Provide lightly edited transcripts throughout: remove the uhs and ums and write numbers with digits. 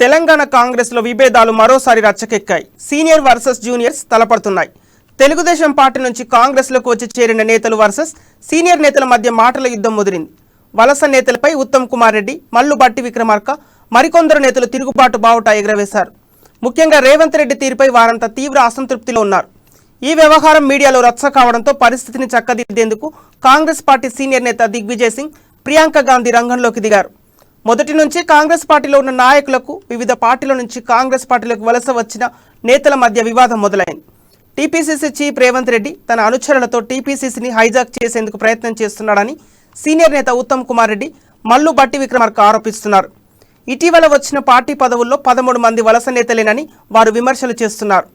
తెలంగాణ కాంగ్రెస్లో విభేదాలు మరోసారి రచ్చకెక్కాయి. సీనియర్ వర్సెస్ జూనియర్స్ తలపడుతున్నాయి. తెలుగుదేశం పార్టీ నుంచి కాంగ్రెస్లోకి వచ్చి చేరిన నేతలు వర్సెస్ సీనియర్ నేతల మధ్య మాటల యుద్ధం ముదిరింది. వలస నేతలపై ఉత్తమ్ కుమార్ రెడ్డి, మల్లు భట్టి విక్రమార్క, మరికొందరు నేతలు తిరుగుబాటు బావుటా ఎగురవేశారు. ముఖ్యంగా రేవంత్ రెడ్డి తీరుపై వారంతా తీవ్ర అసంతృప్తిలో ఉన్నారు. ఈ వ్యవహారం మీడియాలో రచ్చ కావడంతో పరిస్థితిని చక్కదిద్దేందుకు కాంగ్రెస్ పార్టీ సీనియర్ నేత దిగ్విజయ్ సింగ్, ప్రియాంక గాంధీ రంగంలోకి దిగారు. మొదటి నుంచి కాంగ్రెస్ పార్టీలో ఉన్న నాయకులకు వివిధ పార్టీల నుంచి కాంగ్రెస్ పార్టీలకు వలస వచ్చిన నేతల మధ్య వివాదం మొదలైంది. టీపీసీసీ చీఫ్ రేవంత్ రెడ్డి తన అనుచరులతో టీపీసీసీని హైజాక్ చేసేందుకు ప్రయత్నం చేస్తున్నాడని సీనియర్ నేత ఉత్తమ్ కుమార్ రెడ్డి, మల్లు భట్టి విక్రమార్క ఆరోపిస్తున్నారు. ఇటీవల వచ్చిన పార్టీ పదవుల్లో 13 మంది వలస నేతలేనని వారు విమర్శలు చేస్తున్నారు.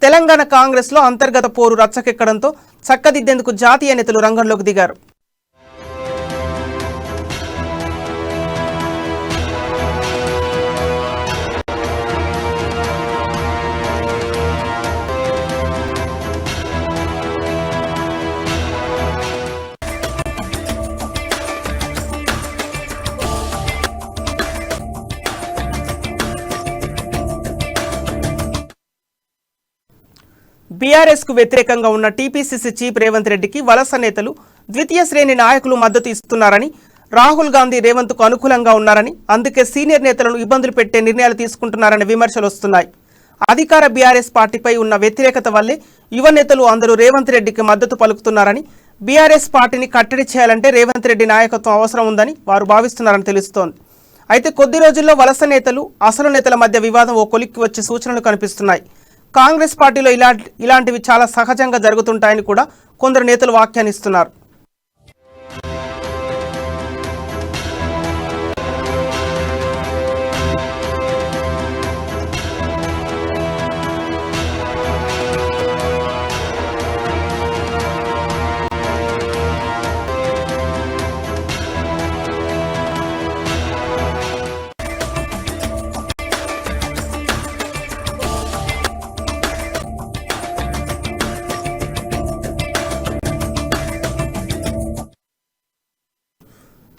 తెలంగాణ కాంగ్రెస్లో అంతర్గత పోరు రచ్చకెక్కడంతో చక్కదిద్దేందుకు జాతీయ నేతలు రంగంలోకి దిగారు. బీఆర్ఎస్ కు వ్యతిరేకంగా ఉన్న టీపీసీసీ చీఫ్ రేవంత్ రెడ్డికి వలస నేతలు, ద్వితీయ శ్రేణి నాయకులు మద్దతు ఇస్తున్నారని, రాహుల్ గాంధీ రేవంత్ కు అనుకూలంగా ఉన్నారని, అందుకే సీనియర్ నేతలను ఇబ్బందులు పెట్టే నిర్ణయాలు తీసుకుంటున్నారనే విమర్శలు వస్తున్నాయి. అధికార బీఆర్ఎస్ పార్టీపై ఉన్న వ్యతిరేకత వల్లే యువ నేతలు అందరూ రేవంత్ రెడ్డికి మద్దతు పలుకుతున్నారని, బీఆర్ఎస్ పార్టీని కట్టడి చేయాలంటే రేవంత్ రెడ్డి నాయకత్వం అవసరం ఉందని వారు భావిస్తున్నారని తెలుస్తోంది. అయితే కొద్ది రోజుల్లో వలస నేతలు, అసలు నేతల మధ్య వివాదం ఓ కొలిక్కి వచ్చే సూచనలు కనిపిస్తున్నాయి. కాంగ్రెస్ పార్టీలో ఇలాంటివి చాలా సహజంగా జరుగుతుంటాయని కూడా కొందరు నేతలు వ్యాఖ్యానిస్తున్నారు.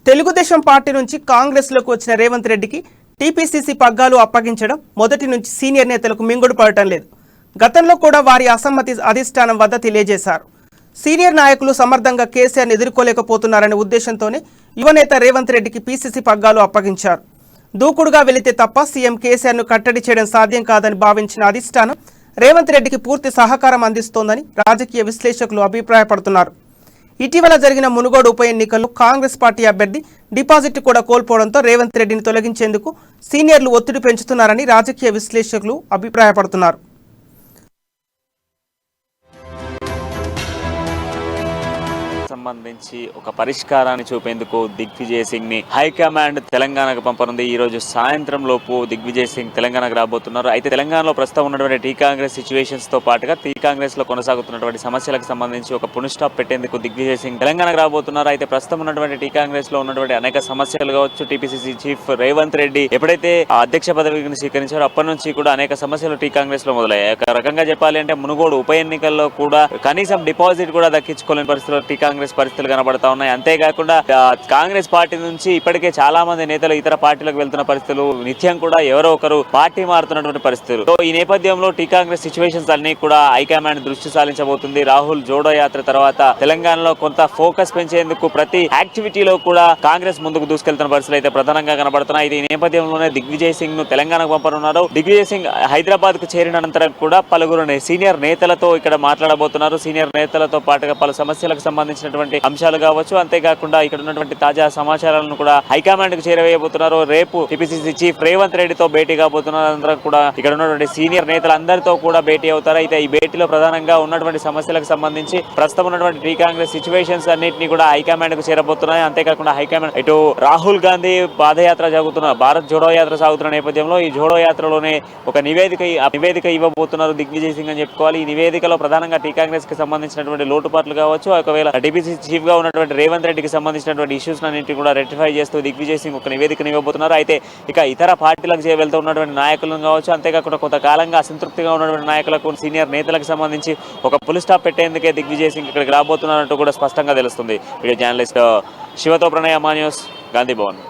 తెలుగుదేశం పార్టీ నుంచి కాంగ్రెస్లోకి వచ్చిన రేవంత్ రెడ్డికి టీపీసీసీ పగ్గాలు అప్పగించడం మొదటి నుంచి సీనియర్ నేతలకు మింగుడు పడటం లేదు. గతంలో కూడా వారి అసమ్మతి అధిష్టానం వద్ద తెలియజేశారు. సీనియర్ నాయకులు సమర్థంగా కేసీఆర్ని ఎదుర్కోలేకపోతున్నారనే ఉద్దేశంతోనే యువనేత రేవంత్ రెడ్డికి పీసీసీ పగ్గాలు అప్పగించారు. దూకుడుగా వెళితే తప్ప సీఎం కేసీఆర్ను కట్టడి చేయడం సాధ్యం కాదని భావించిన అధిష్టానం రేవంత్ రెడ్డికి పూర్తి సహకారం అందిస్తోందని రాజకీయ విశ్లేషకులు అభిప్రాయపడుతున్నారు. ఇటీవల జరిగిన మునుగోడు ఉప ఎన్నికల్లో కాంగ్రెస్ పార్టీ అభ్యర్థి డిపాజిట్ కూడా కోల్పోవడంతో రేవంత్ రెడ్డిని తొలగించేందుకు సీనియర్లు ఒత్తిడి పెంచుతున్నారని రాజకీయ విశ్లేషకులు అభిప్రాయపడుతున్నారు. సంబంధించి ఒక పరిష్కారాన్ని చూపేందుకు దిగ్విజయ్ సింగ్ ని హైకమాండ్ తెలంగాణకు పంపనుంది. ఈ రోజు సాయంత్రం లోపు దిగ్విజయ్ సింగ్ తెలంగాణకు రాబోతున్నారు. అయితే తెలంగాణలో ప్రస్తుతం ఉన్నటువంటి టీ కాంగ్రెస్ సిచ్యువేషన్స్ తో పాటుగా టీ కాంగ్రెస్ లో కొనసాగుతున్నటువంటి సమస్యలకు సంబంధించి ఒక పుల్ స్టాప్ పెట్టేందుకు దిగ్విజయ్ సింగ్ తెలంగాణకు రాబోతున్నారు. అయితే ప్రస్తుతం ఉన్నటువంటి టీ కాంగ్రెస్ లో ఉన్నటువంటి అనేక సమస్యలు కావచ్చు, టీపీసీసీ చీఫ్ రేవంత్ రెడ్డి ఎప్పుడైతే అధ్యక్ష పదవిని స్వీకరించారో అప్పటి నుంచి కూడా అనేక సమస్యలు టీ కాంగ్రెస్ లో మొదలయ్యాయి. ఒక రకంగా చెప్పాలి అంటే మునుగోడు ఉప ఎన్నికల్లో కూడా కనీసం డిపాజిట్ కూడా దక్కించుకోలేని పరిస్థితుల్లో టీ కాంగ్రెస్ పరిస్థితులు కనబడతా ఉన్నాయి. అంతేకాకుండా కాంగ్రెస్ పార్టీ నుంచి ఇప్పటికే చాలా మంది నేతలు ఇతర పార్టీలకు వెళ్తున్న పరిస్థితులు, నిత్యం కూడా ఎవరో ఒకరు పార్టీ మారుతున్నటువంటి పరిస్థితులు. సో ఈ నేపథ్యంలో టీ కాంగ్రెస్ సిచ్యువేషన్స్ అన్ని కూడా హైకమాండ్ దృష్టి సారించబోతుంది. రాహుల్ జోడో యాత్ర తర్వాత తెలంగాణలో కొంత ఫోకస్ పెంచేందుకు ప్రతి యాక్టివిటీలో కూడా కాంగ్రెస్ ముందుకు దూసుకెళ్తున్న పరిస్థితులు అయితే ప్రధానంగా కనబడుతున్నాయి. ఈ నేపథ్యంలోనే దిగ్విజయ్ సింగ్ ను తెలంగాణకు పంపనున్నారు. దిగ్విజయ్ సింగ్ హైదరాబాద్ కు చేరిన అనంతరం కూడా పలువురు సీనియర్ నేతలతో ఇక్కడ మాట్లాడబోతున్నారు. సీనియర్ నేతలతో పాటుగా పలు సమస్యలకు సంబంధించినటువంటి అంశాలు కావచ్చు, అంతేకాకుండా ఇక్కడ ఉన్నటువంటి తాజా సమాచారాలను కూడా హైకమాండ్ కు చేరవేయబోతున్నారు. రేపు టీపీసీసీ చీఫ్ రేవంత్ రెడ్డితో భేటీ కాబోతున్నారు. అనంతరం కూడా ఇక్కడ ఉన్నటువంటి సీనియర్ నేతలందరితో కూడా భేటీ అవుతారు. అయితే ఈ భేటీలో ప్రధానంగా ఉన్నటువంటి సమస్యలకు సంబంధించి ప్రస్తుతం ఉన్నటువంటి టీ కాంగ్రెస్ సిచ్యువేషన్స్ అన్నింటినీ కూడా హైకమాండ్ కు చేరబోతున్నాయి. అంతేకాకుండా హైకమాండ్ ఇటు రాహుల్ గాంధీ పాదయాత్ర జరుగుతున్న భారత్ జోడో యాత్ర సాగుతున్న నేపథ్యంలో ఈ జోడో యాత్రలోనే ఒక నివేదిక ఇవ్వబోతున్నారు దిగ్విజయ్ సింగ్ అని చెప్పుకోవాలి. ఈ నివేదికలో ప్రధానంగా టీ కాంగ్రెస్ కి సంబంధించినటువంటి లోటుపాట్లు కావచ్చు, ఒకవేళ టీపీసీ చీఫ్ గా ఉన్నటువంటి రేవంత్ రెడ్డికి సంబంధించినటువంటి ఇష్యూస్ అన్నింటినీ కూడా రెక్టిఫై చేస్తూ దిగ్విజయ్ సింగ్ ఒక నివేదికను ఇవ్వబోతున్నారు. అయితే ఇక ఇతర పార్టీలకు వెళ్తూ ఉన్నటువంటి నాయకులను కావచ్చు, అంతేకాకుండా కొంతకాలంగా అసంతృప్తిగా ఉన్నటువంటి నాయకులకు, సీనియర్ నేతలకు సంబంధించి ఒక పుల్ స్టాప్ పెట్టేందుకే దిగ్విజయ్ సింగ్ ఇక్కడికి రాబోతున్నట్టు కూడా స్పష్టంగా తెలుస్తుంది. వీడియో జర్నలిస్ట్ శివతో ప్రణయ, మా న్యూస్, గాంధీ భవన్.